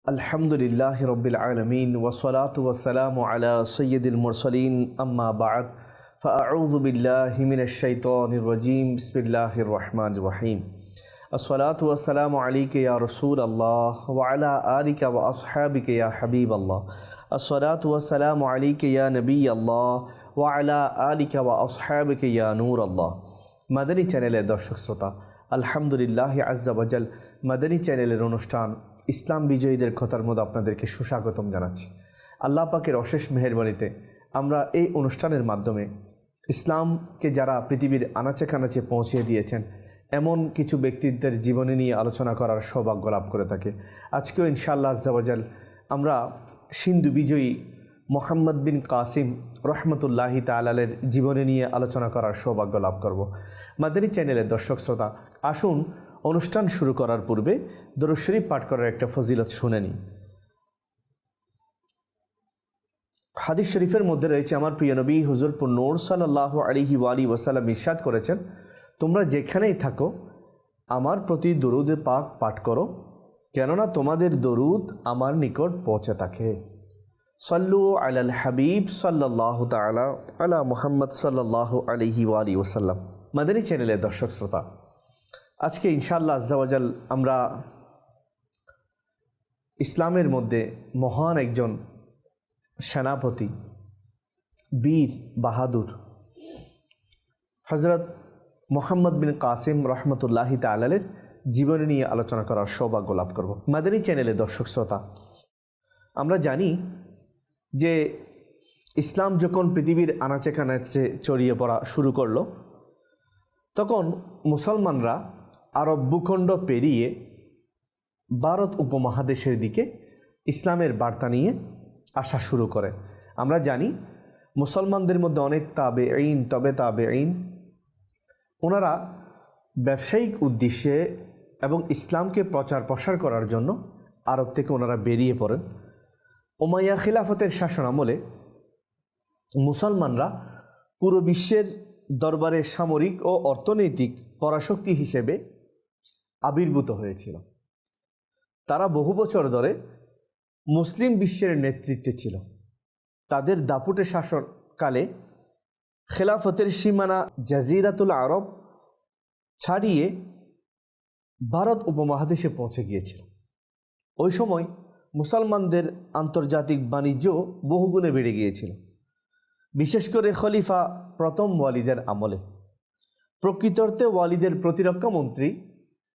अल्हम्दुलिल्लाहि रब्बिल आलमीन वस्सलातु वस्सलामु अला सय्यिदिल मुरसलीन अम्मा बाद फ़अऊज़ु बिल्लाहि मिनश शैतानिर रजीम बिस्मिल्लाहिर रहमानिर रहीम अस्सलातु वस्सलामु अलैका या रसूल अल्लाह व अला आलिका व अस्हाबिका या हबीब अल्लाह अस्सलातु वस्सलामु अलैका या नबी अल्लाह व अला आलिका व अस्हाबिका या नूर अल्लाह। মাদানী চ্যানেলের দর্শক শ্রোতা, আলহামদুলিল্লাহ আজ্জা ওয়াজাল মাদানী চ্যানেলের অনুষ্ঠান ইসলাম বিজয়ীদের কথার মধ্যে আপনাদেরকে সুস্বাগতম জানাচ্ছি। আল্লাহ পাকের অশেষ মেহেরবানিতে আমরা এই অনুষ্ঠানের মাধ্যমে ইসলামকে যারা পৃথিবীর আনাচে কানাচে পৌঁছিয়ে দিয়েছেন এমন কিছু ব্যক্তিত্বের জীবনী নিয়ে আলোচনা করার সৌভাগ্য লাভ করে থাকি। আজকেও ইনশাআল্লাহ আজ্জা ওয়াজাল আমরা সিন্ধু বিজয়ী মোহাম্মদ বিন কাসিম রহমতুল্লাহি তাআলার জীবনী নিয়ে আলোচনা করার সৌভাগ্য লাভ করব। মাদানী চ্যানেলের দর্শক শ্রোতা, আসুন অনুষ্ঠান শুরু করার পূর্বে দরুদ শরীফ পাঠ করার একটা ফজিলত শুনে নিই। হাদিস শরীফের মধ্যে রয়েছে, আমার প্রিয় নবী হুজুর নূর সাল্লাল্লাহু আলাইহি ওয়াসাল্লাম ইরশাদ করেছেন, তোমরা যেখানেই থাকো আমার প্রতি দরুদ পাক পাঠ করো, কেননা তোমাদের দরুদ আমার নিকট পৌঁছে থাকে। সল্লু আলাল হাবিব সাল্লাল্লাহু তাআলা আলা মুহাম্মদ সাল্লাল্লাহু আলাইহি ওয়াসাল্লাম। মাদানী চ্যানেলের দর্শক শ্রোতা, আজকে ইনশাআল্লাহ আজ্জা ওয়াজাল আমরা ইসলামের মধ্যে মহান একজন সেনাপতি, বীর বাহাদুর হযরত মোহাম্মদ বিন কাসিম রহমতুল্লাহি তাআলার জীবনী নিয়ে আলোচনা করার সৌভাগ্য লাভ করব। মাদানী চ্যানেলের দর্শক শ্রোতা, আমরা জানি যে ইসলাম যখন পৃথিবীর আনাচে কানাচে ছড়িয়ে পড়া শুরু করলো, তখন মুসলমানরা আরব ভূখণ্ড পেরিয়ে ভারত উপমহাদেশের দিকে ইসলামের বার্তা নিয়ে আসা শুরু করে। আমরা জানি মুসলমানদের মধ্যে অনেক তাবেঈন ওনারা ব্যবসায়িক উদ্দেশ্যে এবং ইসলামকে প্রচার প্রসার করার জন্য আরব থেকে ওনারা বেরিয়ে পড়েন। উমাইয়া খিলাফতের শাসন আমলে মুসলমানরা পুরো বিশ্বের দরবারে সামরিক ও অর্থনৈতিক পরাশক্তি হিসেবে আবির্ভূত হয়েছিল। তারা বহু বছর ধরে মুসলিম বিশ্বের নেতৃত্বে ছিল। তাদের দাপুটে শাসনকালে খেলাফতের সীমানা জাজিরাতুল আরব ছাড়িয়ে ভারত উপমহাদেশে পৌঁছে গিয়েছিল। ওই সময় মুসলমানদের আন্তর্জাতিক বাণিজ্য বহুগুণে বেড়ে গিয়েছিল, বিশেষ করে খলিফা প্রথম ওয়ালিদের আমলে। প্রকৃতার্থে ওয়ালিদের প্রতিরক্ষা মন্ত্রী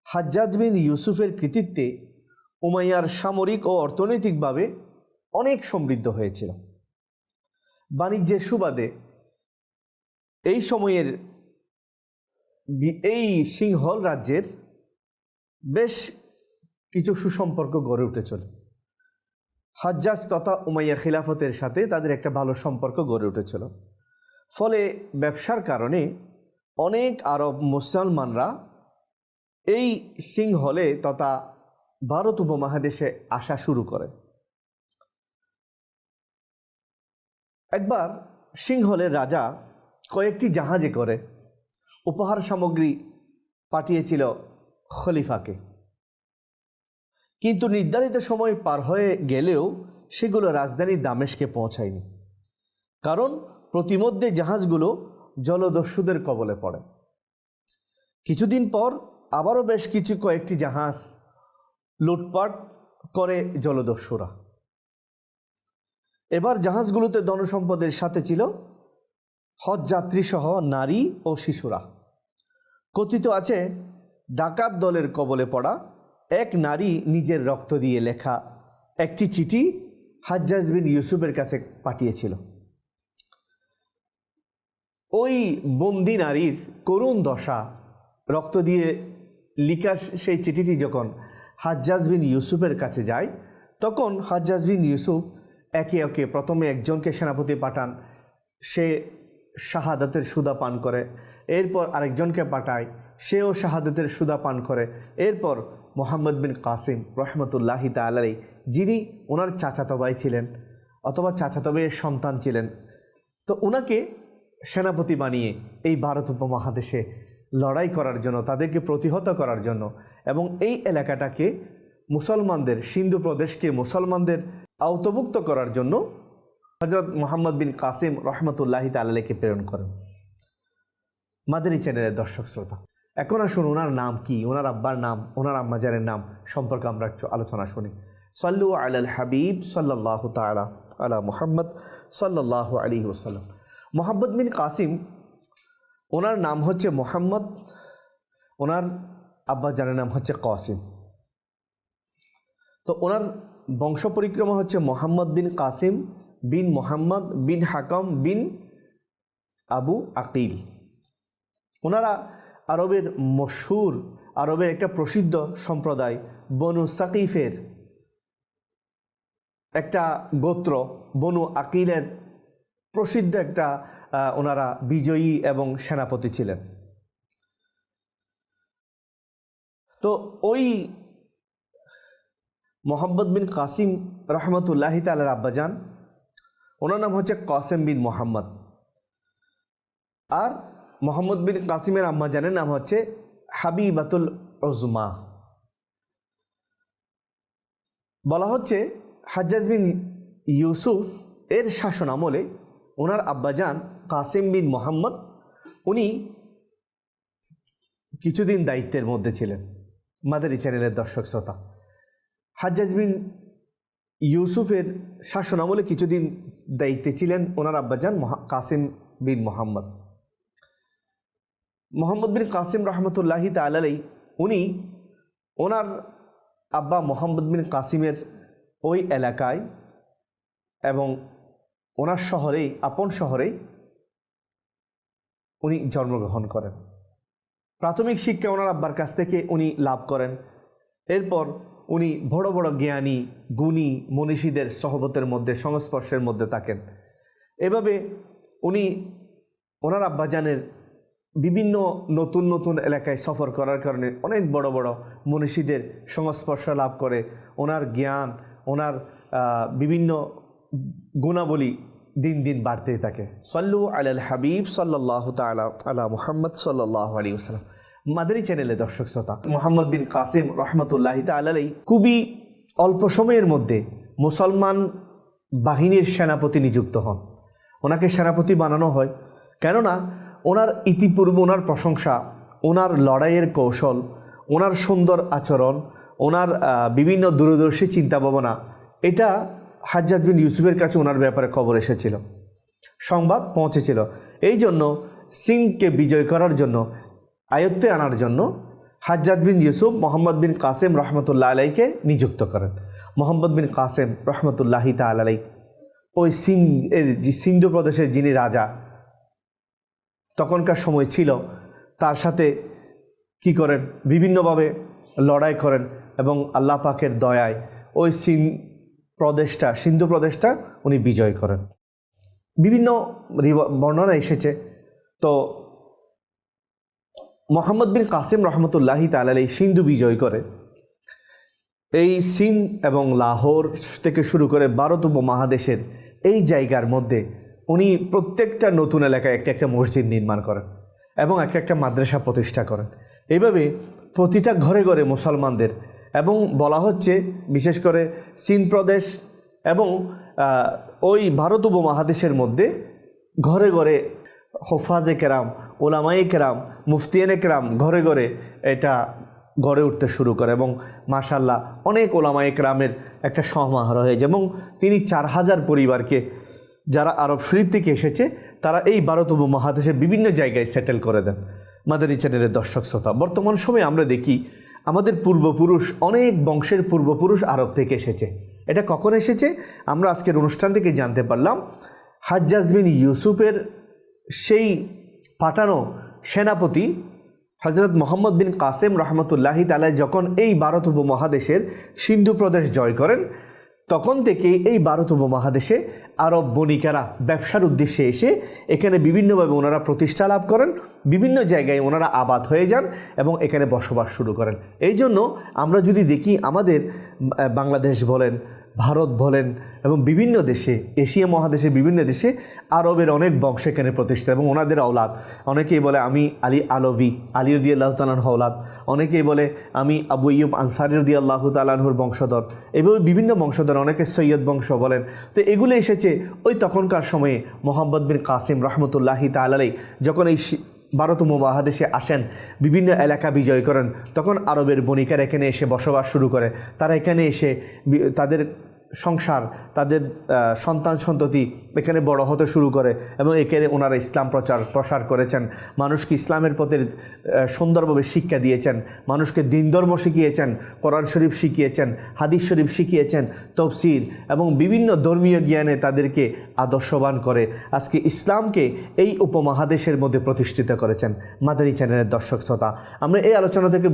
হাজ্জাজ বিন ইউসুফের কৃতিত্বে উমাইয়ার সামরিক ও অর্থনৈতিকভাবে অনেক সমৃদ্ধ হয়েছিল। বাণিজ্যের সুবাদে এই সময়ের এই সিংহল রাজ্যের বেশ কিছু সুসম্পর্ক গড়ে উঠেছিল। হাজ্জাজ তথা উমাইয়া খিলাফতের সাথে তাদের একটা ভালো সম্পর্ক গড়ে উঠেছিল। ফলে ব্যবসার কারণে অনেক আরব মুসলমানরা এই সিংহলে তথা ভারত উপমহাদেশে আসা শুরু করে। একবার সিংহলের রাজা কয়েকটি জাহাজে করে উপহার সামগ্রী পাঠিয়েছিল খলিফাকে, কিন্তু নির্ধারিত সময় পার হয়ে গেলেও সেগুলো রাজধানী দামেস্কে পৌঁছায়নি, কারণ প্রতিমধ্যে জাহাজগুলো জলদস্যুদের কবলে পড়ে। কিছুদিন পর আবারও বেশ কয়েকটি জাহাজ লুটপাট করে জলদস্যুরা। এবার জাহাজগুলোতে ধনসম্পদের সাথে ছিল হজ যাত্রী সহ নারী ও শিশুরা। কথিত আছে, ডাকাত দলের কবলে পড়া এক নারী নিজের রক্ত দিয়ে লেখা একটি চিঠি হাজ্জাজ বিন ইউসুফের কাছে পাঠিয়েছিল। ওই বন্দি নারীর করুণ দশা, রক্ত দিয়ে লিখা সেই চিঠিটি যখন হাজ্জাজ বিন ইউসুফের কাছে যায়, তখন হাজ্জাজ বিন ইউসুফ একে একে প্রথমে একজনকে সেনাপতি পাঠান, সে শাহাদাতের সুদা পান করে। এরপর আরেকজনকে পাঠায়, সেও শাহাদাতের সুদা পান করে। এরপর মোহাম্মদ বিন কাসিম রহমতুল্লাহি তাআলা, যিনি ওনার চাচাতো ভাই ছিলেন অথবা চাচাতো ভাইয়ের সন্তান ছিলেন, তো ওনাকে সেনাপতি বানিয়ে এই ভারত উপমহাদেশে লড়াই করার জন্য, তাদেরকে প্রতিহত করার জন্য এবং এই এলাকাটাকে মুসলমানদের সিন্ধু প্রদেশকে মুসলমানদের আওতাভুক্ত করার জন্য হযরত মুহাম্মদ বিন কাসিম রহমতুল্লাহি তাআলাকে প্রেরণ করেন। মাদানী চ্যানেলের দর্শক শ্রোতা, এখন আসুন ওনার নাম কি, ওনার আব্বার নাম, ওনার আম্মাজানের নাম সম্পর্কে আমরা একটু আলোচনা শুনি। সাল্লু আলাল হাবিব সাল্লাল্লাহু তাআলা আলা মুহাম্মদ সাল্লাল্লাহু আলাইহি ওয়াসাল্লাম। মুহাম্মদ বিন কাসিম, ওনার নাম হচ্ছে মুহাম্মদ, ওনার আব্বাজানের নাম হচ্ছে কাসিম। তো ওনার বংশ পরিক্রমা হচ্ছে মুহাম্মদ বিন কাসিম বিন মুহাম্মদ বিন হাকাম বিন আবু আকিল। ওনারা আরবের মশহুর, আরবের একটা প্রসিদ্ধ সম্প্রদায় বনু সাকিফের একটা গোত্র, বনু আকিলের প্রসিদ্ধ একটা ওনারা বিজয়ী এবং সেনাপতি ছিলেন। তো ওই মুহাম্মদ বিন কাসিম রহমতুল্লাহি তাআলার আব্বাজান, ওনার নাম হচ্ছে কাসিম বিন মুহাম্মদ, আর মুহাম্মদ বিন কাসিমের আম্মাজানের নাম হচ্ছে হাবিবাতুল উজমা। বলা হচ্ছে হাজ্জাজ বিন ইউসুফ এর শাসন আমলে ওনার আব্বাজান কাসিম বিন মুহাম্মদ উনি কিছুদিন দায়িত্বের মধ্যে ছিলেন। মাদানী চ্যানেলের দর্শক শ্রোতা, হাজ্জাজ বিন ইউসুফের শাসন আমলে কিছুদিন দায়িত্বে ছিলেন ওনার আব্বাজান কাসিম বিন মুহাম্মদ। মুহাম্মদ বিন কাসিম রহমতুল্লাহি তাআলা আলাইহি উনি ওনার আব্বা মুহাম্মদ বিন কাসিমের ওই এলাকায় এবং ওনার শহরেই, আপন শহরেই উনি জন্মগ্রহণ করেন। প্রাথমিক শিক্ষা ওনার আব্বার কাছ থেকে উনি লাভ করেন। এরপর উনি বড় বড় জ্ঞানী গুণী মনীষীদের সহবতের মধ্যে, সংস্পর্শের মধ্যে থাকেন। এভাবে উনি ওনার আব্বাজানের বিভিন্ন নতুন নতুন এলাকায় সফর করার কারণে অনেক বড় বড় মনীষীদের সংস্পর্শ লাভ করে। ওনার জ্ঞান, ওনার বিভিন্ন গুণাবলী দিন দিন বাড়তেই থাকে। সাল্লু আলাল হাবিব সাল্লাল্লাহু তাআলা আলা মুহাম্মদ সাল্লাল্লাহু আলাইহি ওয়াসাল্লাম। মাদানী চ্যানেলে দর্শক শ্রোতা, মুহাম্মদ বিন কাসিম রহমতুল্লাহি তাআলা আলাইহি খুবই অল্প সময়ের মধ্যে মুসলমান বাহিনীর সেনাপতি নিযুক্ত হন। ওনাকে সেনাপতি বানানো হয় কেননা ওনার ইতিপূর্বে ওনার প্রশংসা, ওনার লড়াইয়ের কৌশল, ওনার সুন্দর আচরণ, ওনার বিভিন্ন দূরদর্শী চিন্তা ভাবনা, এটা হাজ্জাজ বিন ইউসুফের কাছে ওনার ব্যাপারে খবর এসেছিল, সংবাদ পৌঁছেছিল। এই জন্য সিন্ধকে বিজয় করার জন্য, আয়ত্তে আনার জন্য হাজ্জাজ বিন ইউসুফ মুহাম্মদ বিন কাসিম রহমতুল্লাহ আলাইকে নিযুক্ত করেন। মুহাম্মদ বিন কাসিম রহমতুল্লাহি তাআলা আলাইহি ওই সিন্ধু প্রদেশের যিনি রাজা তখনকার সময় ছিল, তার সাথে কি করেন, বিভিন্নভাবে লড়াই করেন এবং আল্লাহ পাকের দয়ায় ওই সিন্ধু প্রদেশটা উনি বিজয় করেন। বিভিন্ন বর্ণনা এসেছে। তো মুহাম্মদ বিন কাসিম রহমতুল্লাহি তাআলা আলাইহি সিন্ধু বিজয় করে এই সিন্ধ এবং লাহোর থেকে শুরু করে ভারত উপমহাদেশের এই জায়গার মধ্যে উনি প্রত্যেকটা নতুন এলাকায় একটা একটা মসজিদ নির্মাণ করেন এবং একটা একটা মাদ্রাসা প্রতিষ্ঠা করেন। এইভাবে প্রতিটা ঘরে ঘরে মুসলমানদের, এবং বলা হচ্ছে বিশেষ করে সিন্ধ প্রদেশ এবং ওই ভারত উপমহাদেশের মধ্যে ঘরে ঘরে হুফাজে কেরাম, ওলামায়ে কেরাম, মুফতিয়ানে কেরাম ঘরে ঘরে এটা গড়ে উঠতে শুরু করে এবং মাশাআল্লাহ অনেক ওলামায়ে কেরামের একটা সমাহার হয়েছে এবং তিনি 4000 পরিবারকে, যারা আরব শরীফ থেকে এসেছে, তারা এই ভারত উপমহাদেশের বিভিন্ন জায়গায় সেটেল করে দেন। মাদানী চ্যানেলের দর্শক শ্রোতা, বর্তমান সময়ে আমরা দেখি আমাদের পূর্বপুরুষ, অনেক বংশের পূর্বপুরুষ আরব থেকে এসেছে। এটা কখন এসেছে আমরা আজকের অনুষ্ঠান থেকে জানতে পারলাম। হাজ্জাজ বিন ইউসুফের সেই পাঠানো সেনাপতি হযরত মুহাম্মদ বিন কাসিম রহমতুল্লাহি তাআলা যখন এই ভারত উপমহাদেশের সিন্ধু প্রদেশ জয় করেন, তখন থেকে এই ভারত উপমহাদেশে আরব বণিকেরা ব্যবসার উদ্দেশ্যে এসে এখানে বিভিন্নভাবে ওনারা প্রতিষ্ঠা লাভ করেন, বিভিন্ন জায়গায় ওনারা আবাদ হয়ে যান এবং এখানে বসবাস শুরু করেন। এই জন্য আমরা যদি দেখি আমাদের বাংলাদেশ বলেন, ভারত বলেন এবং বিভিন্ন দেশে, এশিয়া মহাদেশের বিভিন্ন দেশে আরবের অনেক বংশ এখানে প্রতিষ্ঠা এবং ওনাদের আওলাদ। অনেকেই বলে আমি আলী আলভি, আলী রাদিয়াল্লাহু তাআলার আওলাদ। অনেকেই বলে আমি আবু আইয়ুব আনসারী রাদিয়াল্লাহু তাআলার বংশধর। এভাবে বিভিন্ন বংশধর, অনেকে সৈয়দ বংশ বলেন। তো এগুলো এসেছে ওই তখনকার সময়ে মোহাম্মদ বিন কাসিম রহমতুল্লাহি তাআলা আলাইহি যখন এই ভারত উপমহাদেশে আসেন, বিভিন্ন এলাকা বিজয় করেন, তখন আরবের বণিকেরা এখানে এসে বসবাস শুরু করে। তারা এখানে এসে তাদের সংসার, তাদের সন্তান সন্ততি এখানে বড় হতে শুরু করে এবং এখানে ওনারা ইসলাম প্রসার করেছেন। মানুষকে ইসলামের প্রতি সুন্দরভাবে শিক্ষা দিয়েছেন, মানুষকে দিন ধর্ম শিখিয়েছেন, কোরআন শরীফ শিখিয়েছেন, হাদিস শরীফ শিখিয়েছেন, তফসির এবং বিভিন্ন ধর্মীয় জ্ঞানে তাদেরকে আদর্শবান করে আজকে ইসলামকে এই উপমহাদেশের মধ্যে প্রতিষ্ঠিত করেছেন। মাদানী চ্যানেলের দর্শক শ্রোতা, আমরা এই আলোচনা থেকে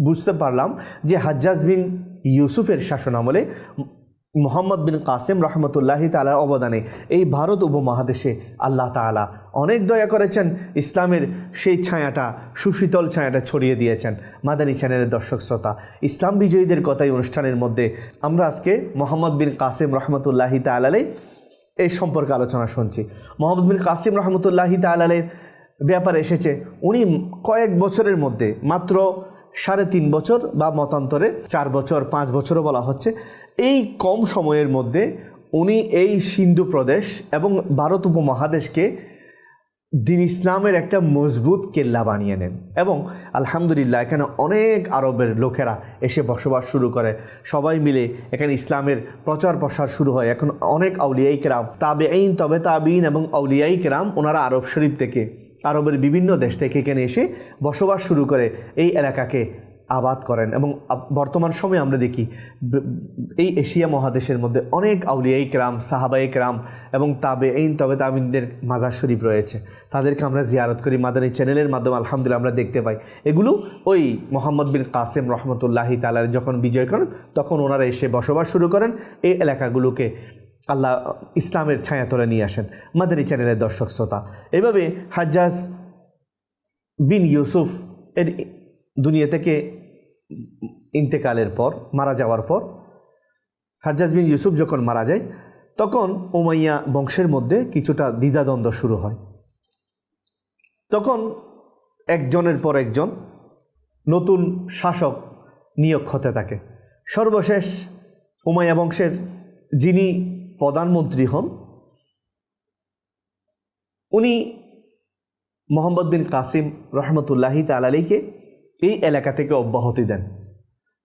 বুঝতে পারলাম যে হাজ্জাজ বিন ইউসুফের শাসনামলে মোহাম্মদ বিন কাসিম রহমতুল্লাহি তাআলার অবদানে এই ভারত উপমহাদেশে আল্লাহ তাআলা অনেক দয়া করেছেন, ইসলামের সেই ছায়াটা, সুশীতল ছায়াটা ছড়িয়ে দিয়েছেন। মাদানী চ্যানেলের দর্শক শ্রোতা, ইসলাম বিজয়ীদের কথাই অনুষ্ঠানের মধ্যে আমরা আজকে মোহাম্মদ বিন কাসিম রহমতুল্লাহি তাআলা এই সম্পর্কে আলোচনা শুনছি। মোহাম্মদ বিন কাসিম রহমতুল্লাহি তাআলার ব্যাপারে এসেছে উনি কয়েক বছরের মধ্যে, মাত্র 3.5 বছর বা মতান্তরে 4 বছর 5 বছরও বলা হচ্ছে, এই কম সময়ের মধ্যে উনি এই সিন্ধু প্রদেশ এবং ভারত উপমহাদেশকে দিন ইসলামের একটা মজবুত কেল্লা বানিয়ে নেন এবং আলহামদুলিল্লাহ এখানে অনেক আরবের লোকেরা এসে বসবাস শুরু করে। সবাই মিলে এখানে ইসলামের প্রচার প্রসার শুরু হয়। এখন অনেক আউলিয়াই কেরাম, তাবেঈন, তবে তাবেঈন এবং আউলিয়াই কেরাম ওনারা আরব শরীফ থেকে, আরবের বিভিন্ন দেশ থেকে এখানে এসে বসবাস শুরু করে এই এলাকাকে আবাদ করেন এবং বর্তমান সময়ে আমরা দেখি এই এশিয়া মহাদেশের মধ্যে অনেক আউলিয়াই কেরাম, সাহাবায়ে কেরাম এবং তাবেঈন, তবে তাবেঈনদের মাজার শরীফ রয়েছে। তাদেরকে আমরা জিয়ারত করি মাদানী চ্যানেলের মাধ্যমে, আলহামদুলিল্লাহ আমরা দেখতে পাই। এগুলো ওই মোহাম্মদ বিন কাসিম রহমতুল্লাহি তাআলা যখন বিজয় করেন তখন ওনারা এসে বসবাস শুরু করেন, এই এলাকাগুলোকে আল্লাহ ইসলামের ছায়াতলে নিয়ে আসেন। মাদানী চ্যানেলের দর্শক শ্রোতা, এভাবে হাজ্জাজ বিন ইউসুফ এর দুনিয়া থেকে ইন্তেকালের পর, মারা যাওয়ার পর, হাজ্জাজ বিন ইউসুফ যখন মারা যায় তখন উমাইয়া বংশের মধ্যে কিছুটা দ্বিধাদ্বন্দ্ব শুরু হয়। তখন একজনের পর একজন নতুন শাসক নিয়োগ হতে থাকে। সর্বশেষ উমাইয়া বংশের যিনি প্রধানমন্ত্রী হন উনি মোহাম্মদ বিন কাসিম রহমতুল্লাহি তাআলা আলাইহিকে এই এলাকা থেকে অব্যাহতি দেন।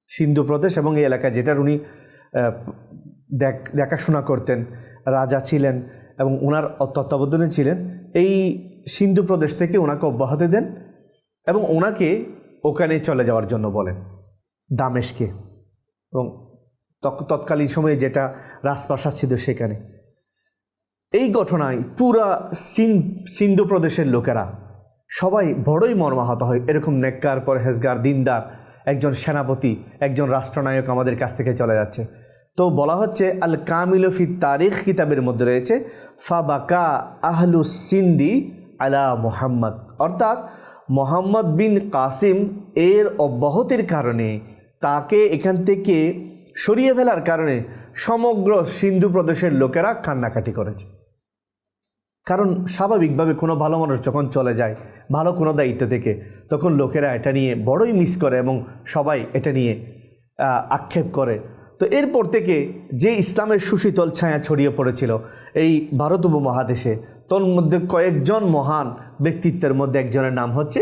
সিন্ধু প্রদেশ এবং এই এলাকা যেটার উনি দেখাশোনা করতেন, রাজা ছিলেন এবং ওনার তত্ত্বাবধানে ছিলেন, এই সিন্ধু প্রদেশ থেকে ওনাকে অব্যাহতি দেন এবং ওনাকে ওখানে চলে যাওয়ার জন্য বলেন, দামেস্কে, এবং তৎকালীন সময়ে যেটা রাজপ্রাসাদ ছিল সেখানে। এই ঘটনায় পুরা সিন্ধু প্রদেশের লোকেরা সবাই বড়ই মর্মাহত হয়। এরকম নেককার, পরহেজগার, দিনদার একজন সেনাপতি, একজন রাষ্ট্রনায়ক আমাদের কাছ থেকে চলে যাচ্ছে। তো বলা হচ্ছে আল কামিল ফি তারিখ কিতাবের মধ্যে রয়েছে ফাবাকা আহলু সিন্ধি আলা মুহাম্মদ, অর্থাৎ মোহাম্মদ বিন কাসিম এর অব্যাহতির কারণে, তাকে এখান থেকে সরিয়ে ফেলার কারণে সমগ্র সিন্ধু প্রদেশের লোকেরা কান্নাকাটি করেছে। কারণ স্বাভাবিকভাবে কোনো ভালো মানুষ যখন চলে যায় ভালো কোনো দায়িত্ব থেকে, তখন লোকেরা এটা নিয়ে বড়ই মিস করে এবং সবাই এটা নিয়ে আক্ষেপ করে। তো এরপর থেকে যে ইসলামের সুশীতল ছায়া ছড়িয়ে পড়েছিল এই ভারত উপমহাদেশে, তোর মধ্যে কয়েকজন মহান ব্যক্তিত্বের মধ্যে একজনের নাম হচ্ছে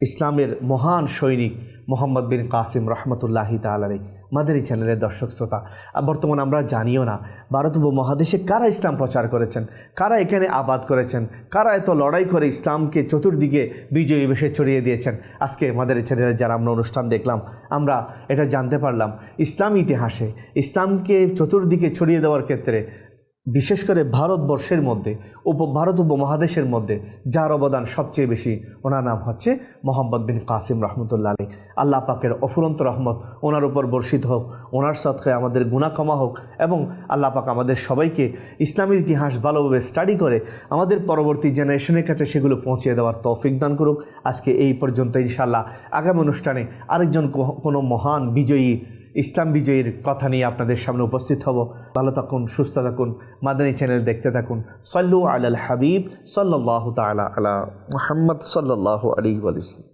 ইসলামের মহান সৈনিক মোহাম্মদ বিন কাসিম রহমতুল্লাহি তাআলা আলাইহি। মাদানী চ্যানেলের দর্শক শ্রোতা, বর্তমানে আমরা জানিও না ভারত উপমহাদেশে কারা ইসলাম প্রচার করেছেন, কারা এখানে আবাদ করেছেন, কারা এত লড়াই করে ইসলামকে চতুর্দিকে বিজয়ী বেশে ছড়িয়ে দিয়েছেন। আজকে মাদানী চ্যানেলের যারা আমরা অনুষ্ঠান দেখলাম, আমরা এটা জানতে পারলাম ইসলাম ইতিহাসে ইসলামকে চতুর্দিকে ছড়িয়ে দেওয়ার ক্ষেত্রে বিশেষ করে ভারতবর্ষের মধ্যে, ভারত উপমহাদেশের মধ্যে যার অবদান সবচেয়ে বেশি, ওনার নাম হচ্ছে মোহাম্মদ বিন কাসিম রহমতুল্লাহ আলাইহি। আল্লাহ পাকের অফুরন্ত রহমত ওনার উপর বর্ষিত হোক, ওনার সদকায় আমাদের গুনাহ ক্ষমা হোক এবং আল্লাহ পাক আমাদের সবাইকে ইসলামের ইতিহাস ভালোভাবে স্টাডি করে আমাদের পরবর্তী জেনারেশনের কাছে সেগুলো পৌঁছে দেওয়ার তৌফিক দান করুক। আজকে এই পর্যন্ত, ইনশাআল্লাহ আগামী অনুষ্ঠানে আরেকজন কোনো মহান বিজয়ী ইসলাম বিজয়ীর কথা নিয়ে আপনাদের সামনে উপস্থিত হব। ভালো থাকুন, সুস্থ থাকুন, মাদানী চ্যানেল দেখতে থাকুন। সাল্লু আলাল হাবিব সাল্লাল্লাহু তাআলা আলা মুহাম্মদ সাল্লাল্লাহু আলাইহি ওয়া সাল্লাম।